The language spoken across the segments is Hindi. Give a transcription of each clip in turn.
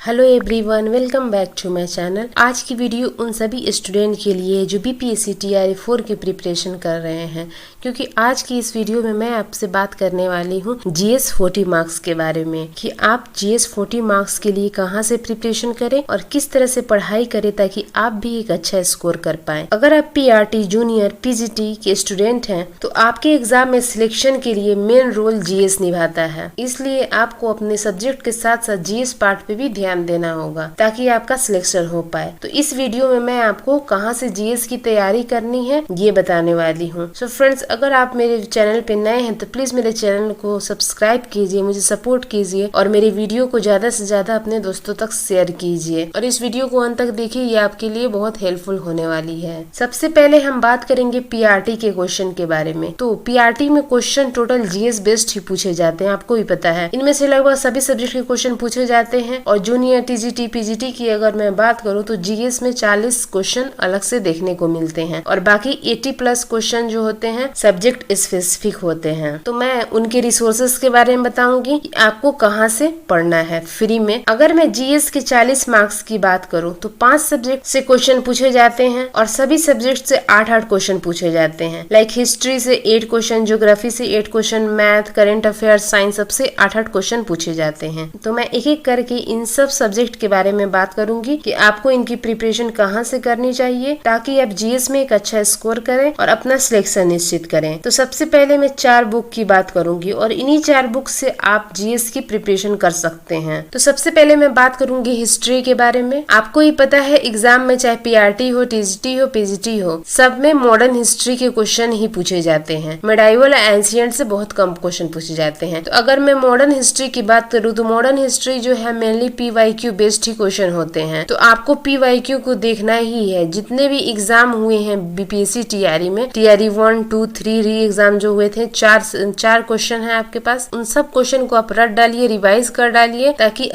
Hello everyone, welcome back to my channel. आज की वीडियो उन सभी स्टूडेंट के लिए जो बीपीएससी टीआरई 4 की प्रिपरेशन कर रहे हैं, क्योंकि आज की इस वीडियो में मैं आपसे बात करने वाली हूँ जीएस 40 मार्क्स के बारे में कि आप जीएस 40 मार्क्स के लिए कहाँ से प्रिपरेशन करें और किस तरह से पढ़ाई करें ताकि आप भी एक अच्छा स्कोर कर पाए। अगर आप पीआरटी, जूनियर, पीजीटी के स्टूडेंट हैं तो आपके एग्जाम में सिलेक्शन के लिए मेन रोल जीएस निभाता है, इसलिए आपको अपने सब्जेक्ट के साथ साथ जीएस पार्ट पे भी ध्यान देना होगा ताकि आपका सिलेक्शन हो पाए। तो इस वीडियो में मैं आपको कहां से जीएस की तैयारी करनी है ये बताने वाली हूँ। सो फ्रेंड्स, अगर आप मेरे चैनल पे नए हैं तो प्लीज मेरे चैनल को सब्सक्राइब कीजिए, मुझे सपोर्ट कीजिए और मेरे वीडियो को ज्यादा से ज्यादा अपने दोस्तों तक शेयर कीजिए और इस वीडियो को अंत तक देखिए, ये आपके लिए बहुत हेल्पफुल होने वाली है। सबसे पहले हम बात करेंगे पीआरटी के क्वेश्चन के बारे में। तो पीआरटी में क्वेश्चन टोटल जीएस बेस्ड ही पूछे जाते हैं, आपको भी पता है। इनमें से लगभग सभी सब्जेक्ट के क्वेश्चन पूछे जाते हैं और जूनियर, टीजीटी, पीजीटी की अगर मैं बात करूं तो जीएस में 40 क्वेश्चन अलग से देखने को मिलते हैं और बाकी 80+ क्वेश्चन जो होते हैं सब्जेक्ट स्पेसिफिक होते हैं। तो मैं उनके रिसोर्सेज के बारे में बताऊंगी कि आपको कहां से पढ़ना है फ्री में। अगर मैं जीएस के 40 मार्क्स की बात करूं तो 5 सब्जेक्ट से क्वेश्चन पूछे जाते हैं और सभी सब्जेक्ट से 8-8 क्वेश्चन पूछे जाते हैं। लाइक हिस्ट्री से 8 क्वेश्चन, ज्योग्राफी से 8 question, math, current affairs, science सबसे 8-8 क्वेश्चन पूछे जाते हैं। तो मैं एक एक करके इन सब सब्जेक्ट के बारे में बात करूंगी कि आपको इनकी प्रिपरेशन कहां से करनी चाहिए ताकि आप जीएस में एक अच्छा स्कोर करें और अपना सिलेक्शन निश्चित करें। तो सबसे पहले मैं 4 बुक की बात करूंगी और इन्हीं 4 बुक से आप जीएस की प्रिपरेशन कर सकते हैं। तो सबसे पहले मैं बात करूंगी हिस्ट्री के बारे में। आपको ही पता है एग्जाम में चाहे पीआरटी हो, टीजीटी हो, पीजीटी हो, सब में मॉडर्न हिस्ट्री के क्वेश्चन ही पूछे जाते हैं। मेडाइवल एंशिएंट से बहुत कम क्वेश्चन पूछे जाते हैं। तो अगर मैं मॉडर्न हिस्ट्री की बात करूँ तो मॉडर्न हिस्ट्री जो है मेनली पीवाईक्यू बेस्ड ही क्वेश्चन होते हैं। तो आपको पीवाईक्यू को देखना ही है। जितने भी एग्जाम हुए हैं बीपीएससी टीआरई में, टीआरई 1, 2, 3 री एग्जाम जो हुए थे, 4 क्वेश्चन है आपके पास। उन सब क्वेश्चन को आप रट डालिए, रिवाइज कर डालिए ताकि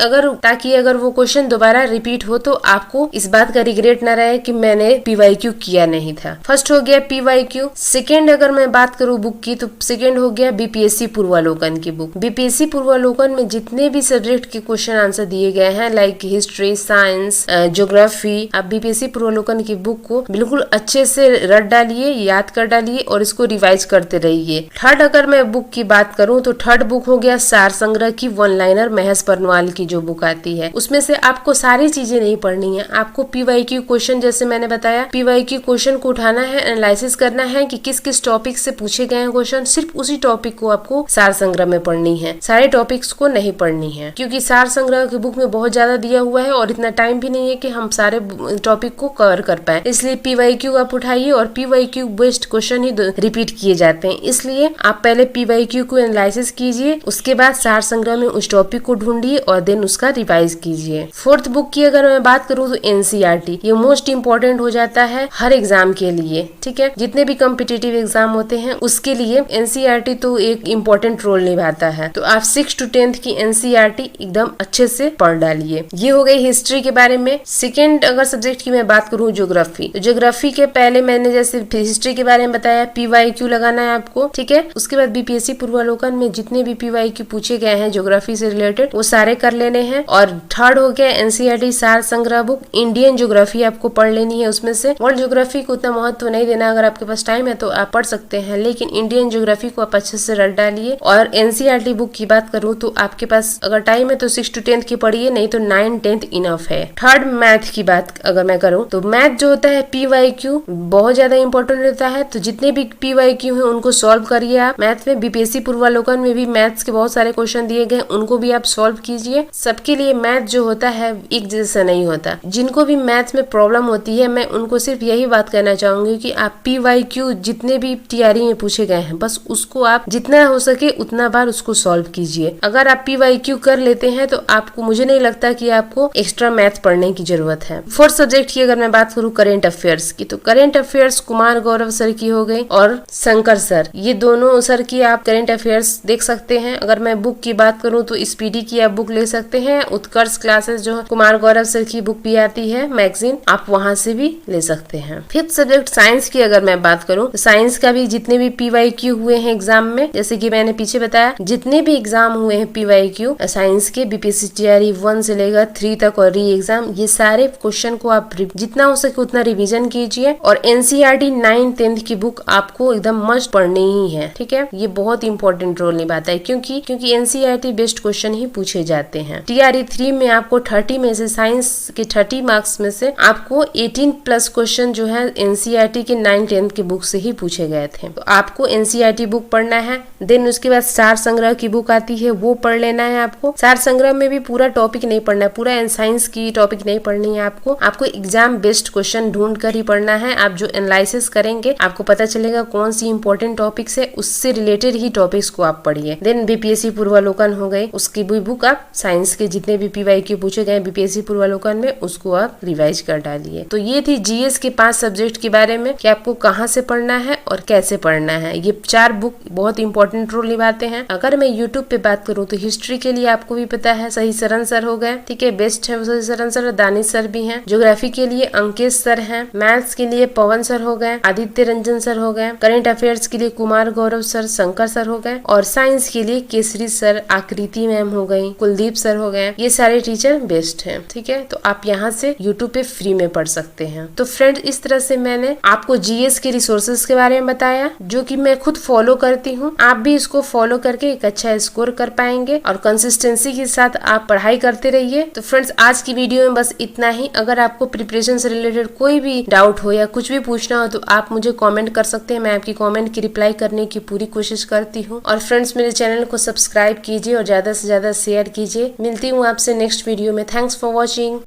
अगर वो क्वेश्चन दोबारा रिपीट हो तो आपको इस बात का रिग्रेट न रहे कि मैंने पीवाईक्यू किया नहीं था। फर्स्ट हो गया पीवाईक्यू। सेकेंड अगर मैं बात करूँ बुक की तो सेकेंड हो गया बीपीएससी पूर्वालोकन की बुक। बीपीएससी पूर्वालोकन में जितने भी सब्जेक्ट के क्वेश्चन आंसर दिए गए हैं लाइक हिस्ट्री, साइंस, ज्योग्राफी, आप बीपीएससी पूर्वालोकन की बुक को बिल्कुल अच्छे से रट डालिए, याद कर डालिए और इसको रिवाइज करते रहिए। थर्ड अगर मैं बुक की बात करूं तो थर्ड बुक हो गया सार संग्रह की 1 लाइनर महेश परनवाल की जो बुक आती है। उसमें से आपको सारी चीजें नहीं पढ़नी है, आपको पीवाईक्यू क्वेश्चन जैसे मैंने बताया पीवाईक्यू क्वेश्चन को उठाना है, एनालिसिस करना है कि किस किस टॉपिक से पूछे गए हैं क्वेश्चन। सिर्फ उसी टॉपिक को आपको सार संग्रह में पढ़नी है, सारे टॉपिक्स को नहीं पढ़नी है, क्योंकि सार संग्रह की बुक में बहुत ज्यादा दिया हुआ है और इतना टाइम भी नहीं है कि हम सारे टॉपिक को कवर कर पाए। इसलिए पीवाईक्यू आप उठाइए और पीवाईक्यू बेस्ड क्वेश्चन ही रिपीट किए जाते हैं, इसलिए आप पहले पीवाईक्यू को एनालिसिस कीजिए, उसके बाद सार संग्रह में उस टॉपिक को ढूंढिए और देन उसका रिवाइज कीजिए। फोर्थ बुक की अगर मैं बात करूँ तो एनसीईआरटी, ये मोस्ट इम्पोर्टेंट हो जाता है हर एग्जाम के लिए। ठीक है, जितने भी कॉम्पिटिटिव एग्जाम होते हैं उसके लिए एनसीईआरटी तो एक इम्पोर्टेंट रोल निभाता है। तो आप 6 to 10th की एनसीईआरटी एकदम अच्छे से पढ़ डालिए। ये हो गई हिस्ट्री के बारे में। सेकेंड अगर सब्जेक्ट की मैं बात करूँ ज्योग्राफी, तो ज्योग्राफी के पहले मैंने जैसे हिस्ट्री के बारे में बताया पीवाईक्यू लगाना है आपको। ठीक है, उसके बाद बीपीएससी पूर्वालोकन में जितने भी पीवाईक्यू पूछे गए हैं ज्योग्राफी से रिलेटेड वो सारे कर लेने हैं। और थर्ड हो गया एनसीईआरटी सार संग्रह बुक। इंडियन ज्योग्राफी आपको पढ़ लेनी है, उसमें से वर्ल्ड ज्योग्राफी को उतना महत्व नहीं देना, अगर आपके पास टाइम है तो आप पढ़ सकते हैं, लेकिन इंडियन ज्योग्राफी को आप अच्छे से रट डालिए। और एनसीईआरटी बुक की बात करूँ तो आपके पास अगर टाइम है तो 6 to 10th की पढ़िए, नहीं तो 9, 10th इनफ है। थर्ड मैथ की बात अगर मैं करूँ तो मैथ जो होता है पीवाईक्यू बहुत ज्यादा इंपॉर्टेंट होता है, तो जितने भी पीवाईक्यू हैं उनको सॉल्व करिए आप। मैथ में बीपीएससी पूर्वालोकन में भी मैथ्स के बहुत सारे क्वेश्चन दिए गए, उनको भी आप सॉल्व कीजिए। सबके लिए मैथ जो होता है एक जैसा नहीं होता। जिनको भी मैथ में प्रॉब्लम होती है मैं उनको सिर्फ यही बात कहना चाहूंगी कि आप पीवाईक्यू जितने भी टीआरई में पूछे गए हैं बस उसको आप जितना हो सके उतना बार उसको सॉल्व कीजिए। अगर आप पीवाईक्यू कर लेते हैं तो आपको, मुझे नहीं लगता कि आपको एक्स्ट्रा मैथ पढ़ने की जरूरत है। फोर्थ सब्जेक्ट की अगर मैं बात करूँ करेंट अफेयर्स की, तो current affairs Kumar Gaurav sir की हो गई और शंकर सर, ये दोनों सर की आप करेंट अफेयर्स देख सकते हैं। अगर मैं बुक की बात करूँ तो स्पीडी की आप बुक ले सकते हैं। उत्कर्ष क्लासेस जो कुमार गौरव सर की बुक भी आती है मैगजीन, आप वहां से भी ले सकते हैं। फिफ्थ सब्जेक्ट साइंस की अगर मैं बात करूँ तो साइंस का भी जितने भी पीवाईक्यू हुए हैं एग्जाम में, जैसे कि मैंने पीछे बताया जितने भी एग्जाम हुए हैं पीवाईक्यू साइंस के बीपीएससी टीआरई 1 1 से लेकर 3 तक और री एग्जाम, ये सारे क्वेश्चन को आप जितना हो सके उतना रिवीजन कीजिए। और एनसीईआरटी 9th 10th की बुक आपको एकदम मस्ट पढ़नी ही है, ठीक है। ये बहुत इंपॉर्टेंट रोल निभाता है क्योंकि एनसीईआरटी बेस्ड क्वेश्चन ही पूछे जाते हैं। टीआरई 3 में आपको 30 में से साइंस के 30 मार्क्स में से आपको 18+ क्वेश्चन जो है एनसीईआरटी के 9th 10th की बुक से ही पूछे गए थे। तो आपको एनसीईआरटी बुक पढ़ना है। देन उसके बाद सार संग्रह की बुक आती है, वो पढ़ लेना है आपको। सार संग्रह में भी पूरा टॉपिक नहीं पढ़ना है, पूरा साइंस की टॉपिक नहीं पढ़नी है आपको एग्जाम बेस्ड क्वेश्चन ढूंढ कर ही पढ़ना है। आप जो एनालिसिस करेंगे आपको पता चलेगा कौन सी इंपॉर्टेंट टॉपिक्स है, उससे रिलेटेड ही टॉपिक्स को आप पढ़िए। देन बीपीएससी पूर्वालोकन हो गई, उसकी भी बुक आप साइंस के जितने भी पीवाईक्यू पूछे गए बीपीएससी पूर्वालोकन में उसको आप रिवाइज कर डालिए। तो ये थी जीएस के 5 सब्जेक्ट के बारे में कि आपको कहाँ से पढ़ना है और कैसे पढ़ना है। ये 4 बुक बहुत इंपॉर्टेंट रोल निभाते हैं। अगर मैं यूट्यूब पे बात करूँ तो हिस्ट्री के लिए आपको भी पता है सही सरन सर हो गए, ठीक है, बेस्ट है सही सरन सर, दानिश सर भी हैं। ज्योग्राफी के लिए अंकेश सर हैं। मैथ्स के लिए पवन सर हो गए, आदित्य रंजन सर हो गए। करेंट अफेयर्स के लिए कुमार गौरव सर, शंकर सर हो गए। और साइंस के लिए केसरी सर, आकृति मैम हो गई, कुलदीप सर हो गए। ये सारे टीचर बेस्ट हैं, ठीक है। तो आप यहाँ से यूट्यूब पे फ्री में पढ़ सकते हैं। तो फ्रेंड, इस तरह से मैंने आपको जीएस के रिसोर्सेज के बारे में बताया जो कि मैं खुद फॉलो करती हूँ। आप भी इसको फॉलो करके एक अच्छा स्कोर कर पाएंगे और कंसिस्टेंसी के साथ आप पढ़ाई करते रहिए। तो फ्रेंड्स, आज की वीडियो में बस इतना ही। अगर आपको प्रिपरेशन से रिलेटेड कोई भी डाउट हो या कुछ भी पूछना हो तो आप मुझे कमेंट कर सकते हैं। मैं आपकी कमेंट की रिप्लाई करने की पूरी कोशिश करती हूँ। और फ्रेंड्स, मेरे चैनल को सब्सक्राइब कीजिए और ज्यादा से ज्यादा शेयर कीजिए। मिलती हूँ आपसे नेक्स्ट वीडियो में। Thanks for watching.